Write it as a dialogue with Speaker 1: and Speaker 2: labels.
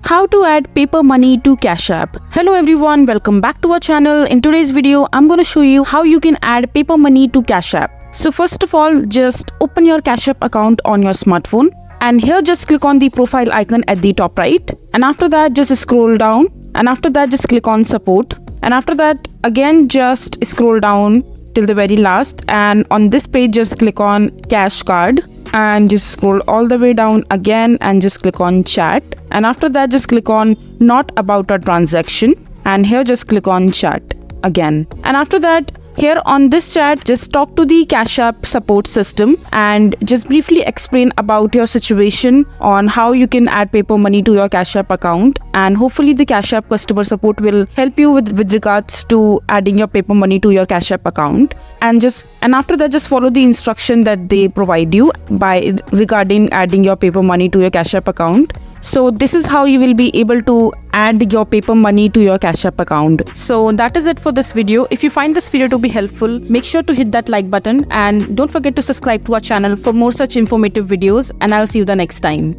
Speaker 1: How to add paper money to Cash App. Hello everyone, welcome back to our channel. In today's video, I'm going to show you how you can add paper money to Cash App. So first of all, just open your Cash App account on your smartphone. And here just click on the profile icon at the top right. And after that, just scroll down. And after that, just click on support. And after that, again, just scroll down till the very last. And on this page, just click on Cash Card. And just scroll all the way down again and just click on chat. And after that, just click on not about a transaction. And here just click on chat again. And after that, here on this chat, just talk to the Cash App support system and just briefly explain about your situation on how you can add paper money to your Cash App account. And hopefully the Cash App customer support will help you with regards to adding your paper money to your Cash App account. And after that, just follow the instruction that they provide you regarding adding your paper money to your Cash App account. So this is how you will be able to add your paper money to your Cash App account. So that is it for this video. If you find this video to be helpful, make sure to hit that like button and don't forget to subscribe to our channel for more such informative videos, and I'll see you the next time.